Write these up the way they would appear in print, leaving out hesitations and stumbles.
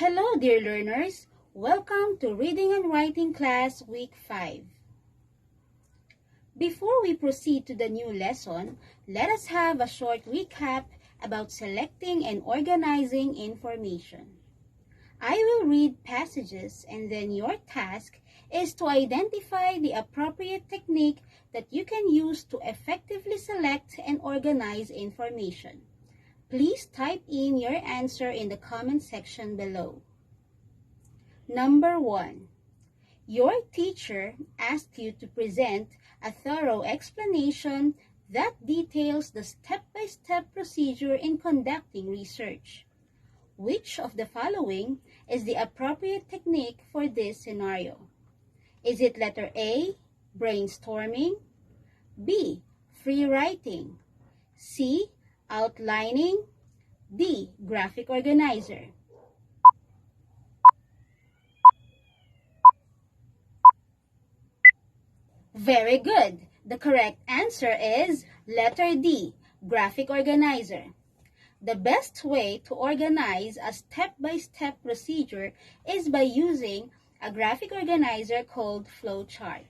Hello, dear learners. Welcome to Reading and Writing Class Week 5. Before we proceed to the new lesson, let us have a short recap about selecting and organizing information. I will read passages and then your task is to identify the appropriate technique that you can use to effectively select and organize information. Please type in your answer in the comment section below. Number 1. Your teacher asked you to present a thorough explanation that details the step-by-step procedure in conducting research. Which of the following is the appropriate technique for this scenario? Is it letter A, brainstorming, B, free writing, C, outlining, D, graphic organizer? Very good. The correct answer is letter D, graphic organizer. The best way to organize a step-by-step procedure is by using a graphic organizer called flowchart.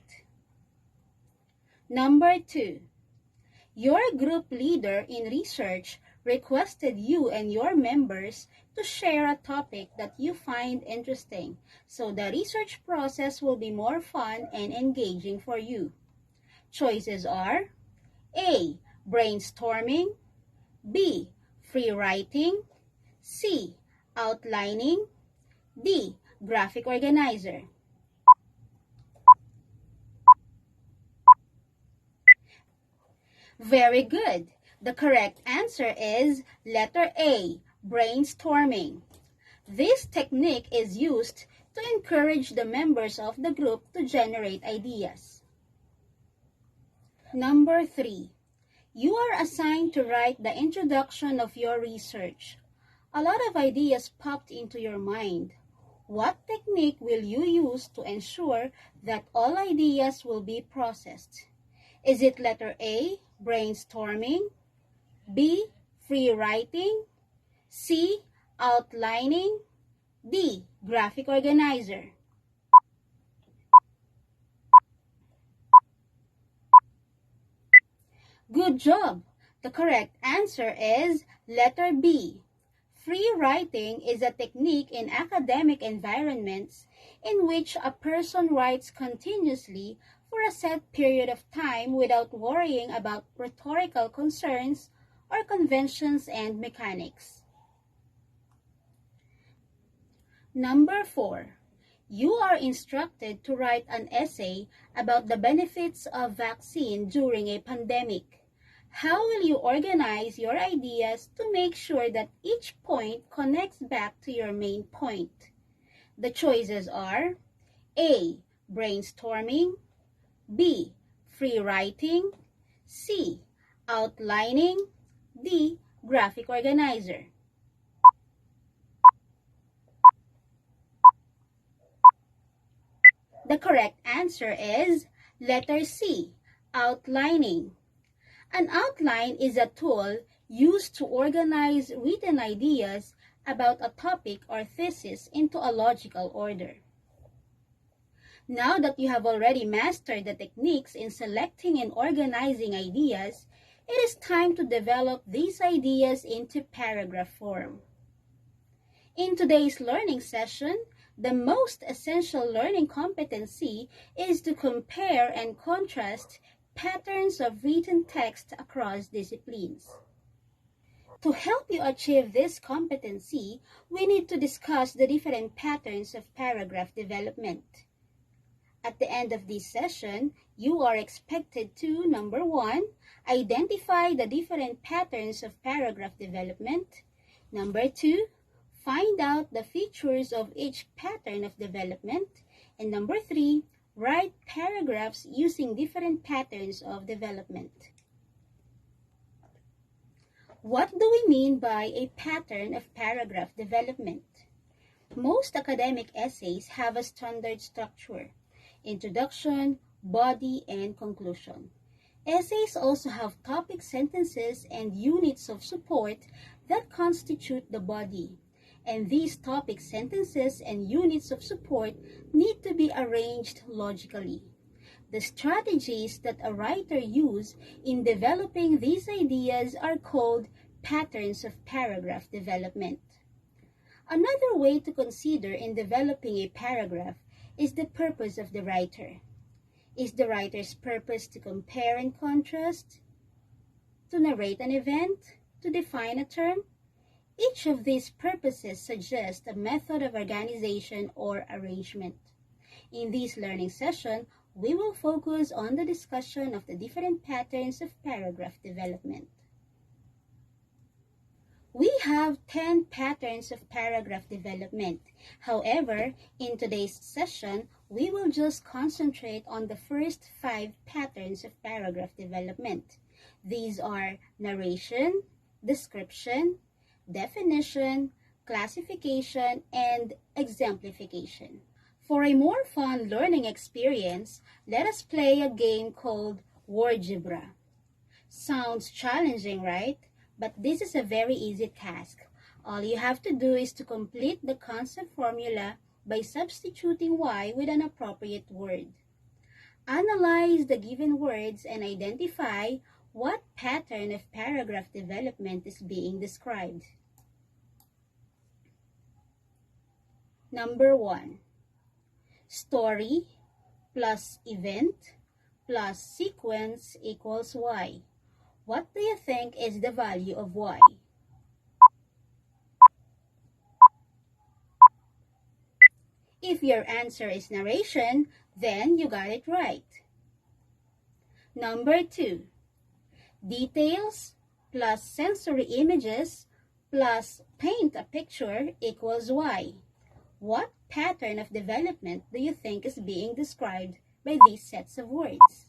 Number 2. Your group leader in research requested you and your members to share a topic that you find interesting, so the research process will be more fun and engaging for you. Choices are A, brainstorming, B, free writing, C, outlining, D, graphic organizer. Very good. The correct answer is letter A, brainstorming. This technique is used to encourage the members of the group to generate ideas. Number 3. You are assigned to write the introduction of your research. A lot of ideas popped into your mind. What technique will you use to ensure that all ideas will be processed? Is it letter A, brainstorming, B, free writing, C, outlining, D, graphic organizer? Good job! The correct answer is letter B. Free writing is a technique in academic environments in which a person writes continuously for a set period of time without worrying about rhetorical concerns or conventions and mechanics. Number 4. You are instructed to write an essay about the benefits of vaccine during a pandemic. How will you organize your ideas to make sure that each point connects back to your main point? The choices are A, brainstorming, B, free writing, C, outlining, D, graphic organizer. The correct answer is letter C, outlining. An outline is a tool used to organize written ideas about a topic or thesis into a logical order. Now that you have already mastered the techniques in selecting and organizing ideas, it is time to develop these ideas into paragraph form. In today's learning session, the most essential learning competency is to compare and contrast patterns of written text across disciplines. To help you achieve this competency, we need to discuss the different patterns of paragraph development. At the end of this session, you are expected to, number 1, identify the different patterns of paragraph development. Number 2, find out the features of each pattern of development. And number 3, write paragraphs using different patterns of development. What do we mean by a pattern of paragraph development? Most academic essays have a standard structure: introduction, body, and conclusion. Essays also have topic sentences and units of support that constitute the body. and these topic sentences and units of support need to be arranged logically. The strategies that a writer uses in developing these ideas are called patterns of paragraph development. Another way to consider in developing a paragraph is the purpose of the writer. Is the writer's purpose to compare and contrast, to narrate an event, to define a term? Each of these purposes suggests a method of organization or arrangement. In this learning session, we will focus on the discussion of the different patterns of paragraph development. We have 10 patterns of paragraph development. However, in today's session, we will just concentrate on the first 5 patterns of paragraph development. These are narration, description, definition, classification, and exemplification. For a more fun learning experience, let us play a game called Wordgebra. Sounds challenging, right? But this is a very easy task. All you have to do is to complete the concept formula by substituting y with an appropriate word. Analyze the given words and identify what pattern of paragraph development is being described. Number 1. Story plus event plus sequence equals y. What do you think is the value of y? If your answer is narration, then you got it right. Number 2. Details plus sensory images plus paint a picture equals y. What pattern of development do you think is being described by these sets of words?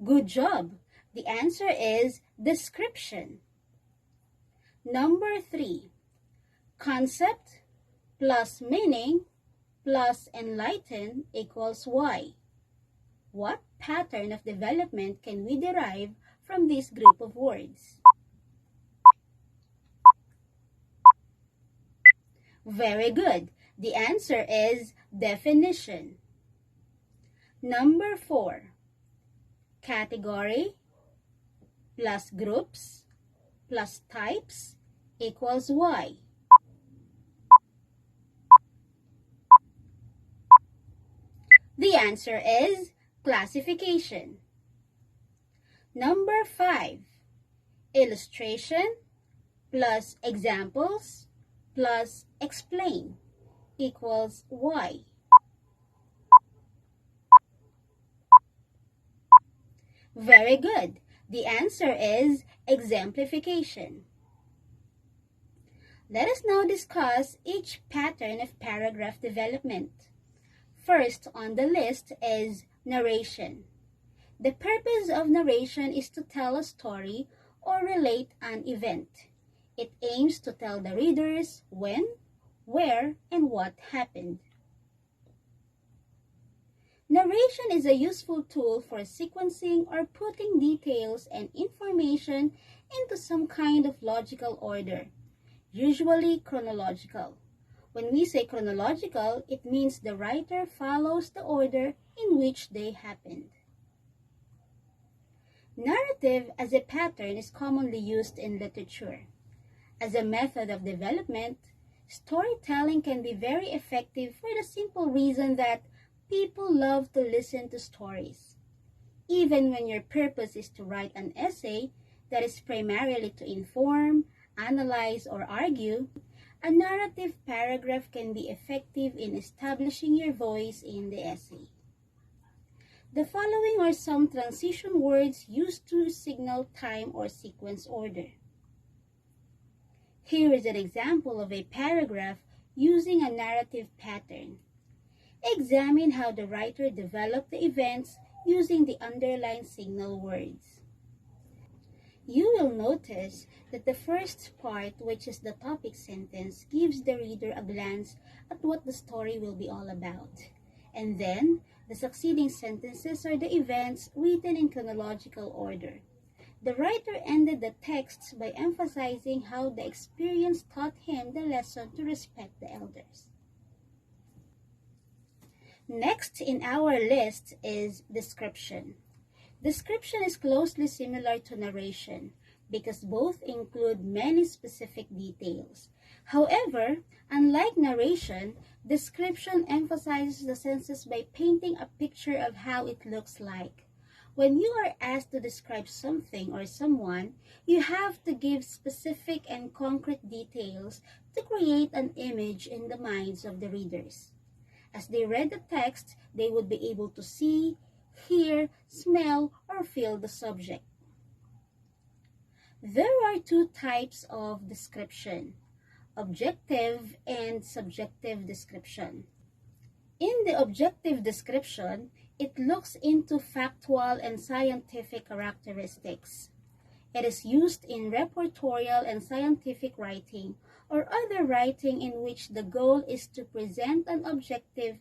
Good job! The answer is description. Number 3. Concept plus meaning plus enlighten equals y. What pattern of development can we derive from this group of words? Very good. The answer is definition. Number 4. Category plus groups plus types equals y. The answer is classification. Number 5. Illustration plus examples plus explain equals y. Very good. The answer is exemplification. Let us now discuss each pattern of paragraph development. First on the list is narration. The purpose of narration is to tell a story or relate an event. It aims to tell the readers when, where, and what happened. Narration is a useful tool for sequencing or putting details and information into some kind of logical order, usually chronological. When we say chronological, it means the writer follows the order in which they happened. Narrative as a pattern is commonly used in literature. As a method of development, storytelling can be very effective for the simple reason that people love to listen to stories. Even when your purpose is to write an essay that is primarily to inform, analyze, or argue, a narrative paragraph can be effective in establishing your voice in the essay. The following are some transition words used to signal time or sequence order. Here is an example of a paragraph using a narrative pattern. Examine how the writer developed the events using the underlined signal words. You will notice that the first part, which is the topic sentence, gives the reader a glance at what the story will be all about. And then, the succeeding sentences are the events written in chronological order. The writer ended the text by emphasizing how the experience taught him the lesson to respect the elders. Next in our list is description. Description is closely similar to narration because both include many specific details. However, unlike narration, description emphasizes the senses by painting a picture of how it looks like. When you are asked to describe something or someone, you have to give specific and concrete details to create an image in the minds of the readers. As they read the text, they would be able to see, hear, smell, or feel the subject. There are two types of description: objective and subjective description. In the objective description, it looks into factual and scientific characteristics. It is used in reportorial and scientific writing or other writing in which the goal is to present an objective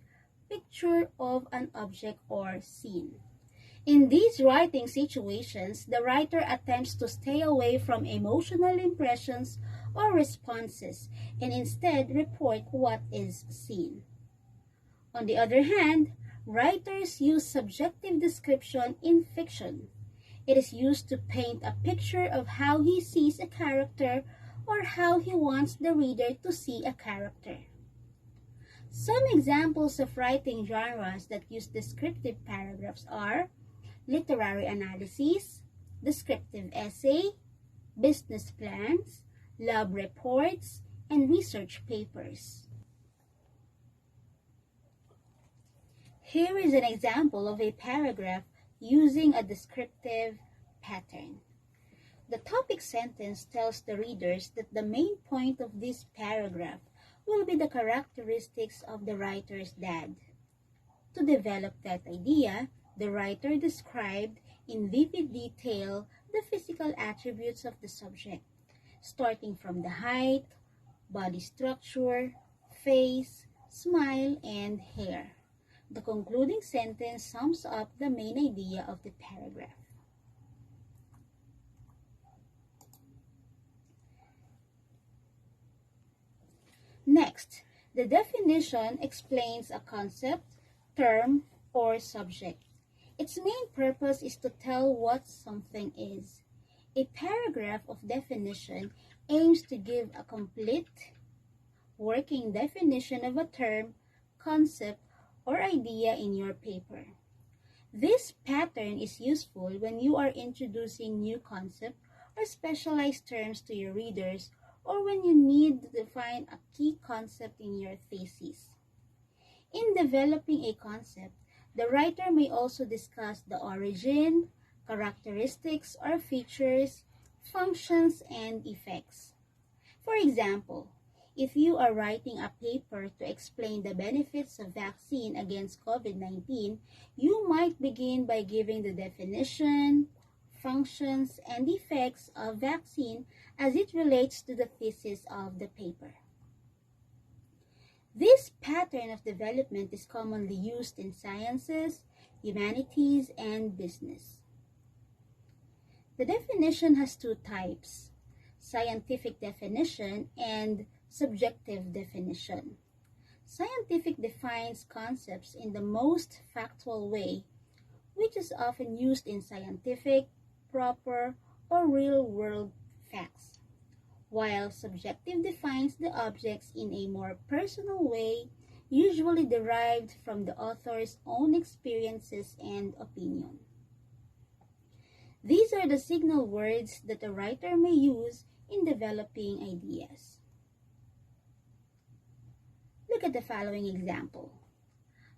picture of an object or scene. In these writing situations, the writer attempts to stay away from emotional impressions or responses and instead report what is seen. On the other hand, writers use subjective description in fiction. It is used to paint a picture of how he sees a character or how he wants the reader to see a character. Some examples of writing genres that use descriptive paragraphs are literary analysis, descriptive essay, business plans, lab reports, and research papers. Here is an example of a paragraph using a descriptive pattern. The topic sentence tells the readers that the main point of this paragraph will be the characteristics of the writer's dad. To develop that idea, the writer described in vivid detail the physical attributes of the subject, starting from the height, body structure, face, smile, and hair. The concluding sentence sums up the main idea of the paragraph. Next, the definition explains a concept, term, or subject. Its main purpose is to tell what something is. A paragraph of definition aims to give a complete working definition of a term, concept, or idea in your paper. This pattern is useful when you are introducing new concept or specialized terms to your readers, or when you need to define a key concept in your thesis. In developing a concept, the writer may also discuss the origin, characteristics or features, functions, and effects. For example, if you are writing a paper to explain the benefits of vaccine against COVID-19, you might begin by giving the definition, functions, and effects of vaccine as it relates to the thesis of the paper. This pattern of development is commonly used in sciences, humanities, and business. The definition has two types: scientific definition and subjective definition. Scientific defines concepts in the most factual way, which is often used in scientific, proper, or real-world facts, while subjective defines the objects in a more personal way, usually derived from the author's own experiences and opinion. These are the signal words that a writer may use in developing ideas. Look at the following example.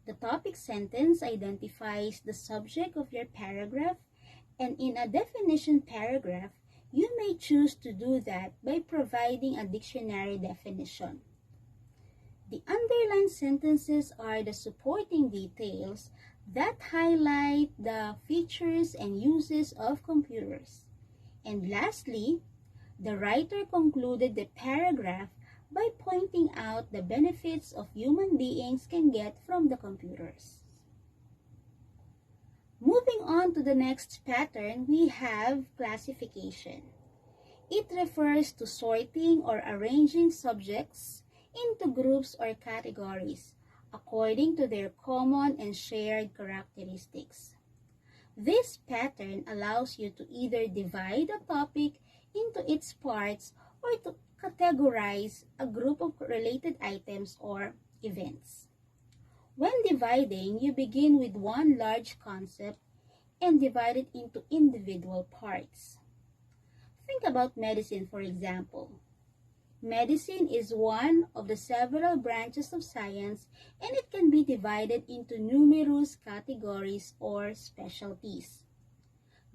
The topic sentence identifies the subject of your paragraph, and in a definition paragraph, you may choose to do that by providing a dictionary definition. The underlined sentences are the supporting details that highlight the features and uses of computers. And lastly, the writer concluded the paragraph by pointing out the benefits of human beings can get from the computers. Moving Moving on to the next pattern, we have classification. It refers to sorting or arranging subjects into groups or categories according to their common and shared characteristics. This pattern allows you to either divide a topic into its parts or to categorize a group of related items or events. When dividing, you begin with one large concept and divide it into individual parts. Think about medicine, for example. Medicine is one of the several branches of science, and it can be divided into numerous categories or specialties.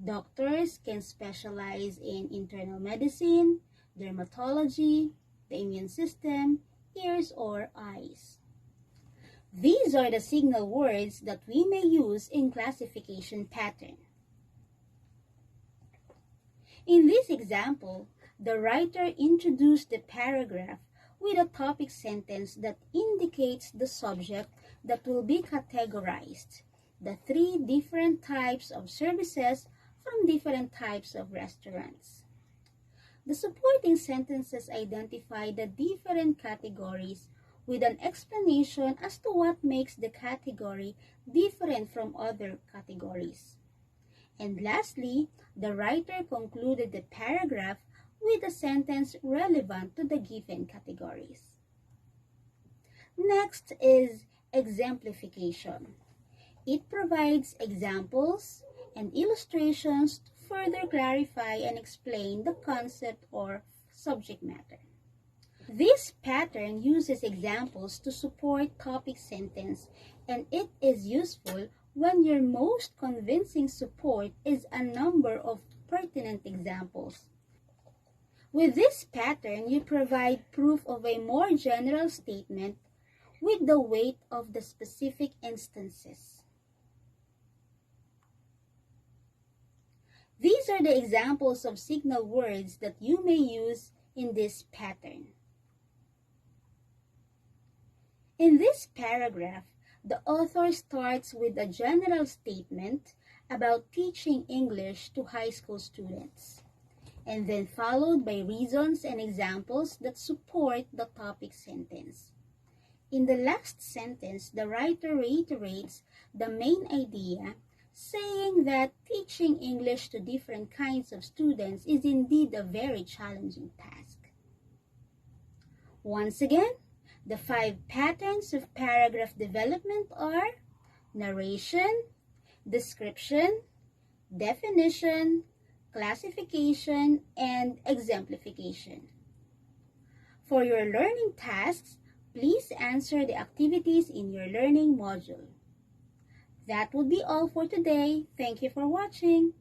Doctors can specialize in internal medicine, dermatology, the immune system, ears, or eyes. These are the signal words that we may use in classification pattern. In this example, the writer introduced the paragraph with a topic sentence that indicates the subject that will be categorized, the three different types of services from different types of restaurants. The supporting sentences identify the different categories with an explanation as to what makes the category different from other categories. And lastly, the writer concluded the paragraph with a sentence relevant to the given categories. Next is exemplification. It provides examples and illustrations to further clarify and explain the concept or subject matter. This pattern uses examples to support topic sentence, and it is useful when your most convincing support is a number of pertinent examples. With this pattern, you provide proof of a more general statement with the weight of the specific instances. These are the examples of signal words that you may use in this pattern. In this paragraph, the author starts with a general statement about teaching English to high school students, and then followed by reasons and examples that support the topic sentence. In the last sentence, the writer reiterates the main idea, saying that teaching English to different kinds of students is indeed a very challenging task. Once again, the 5 patterns of paragraph development are narration, description, definition, classification, and exemplification. For your learning tasks, please answer the activities in your learning module. That would be all for today. Thank you for watching.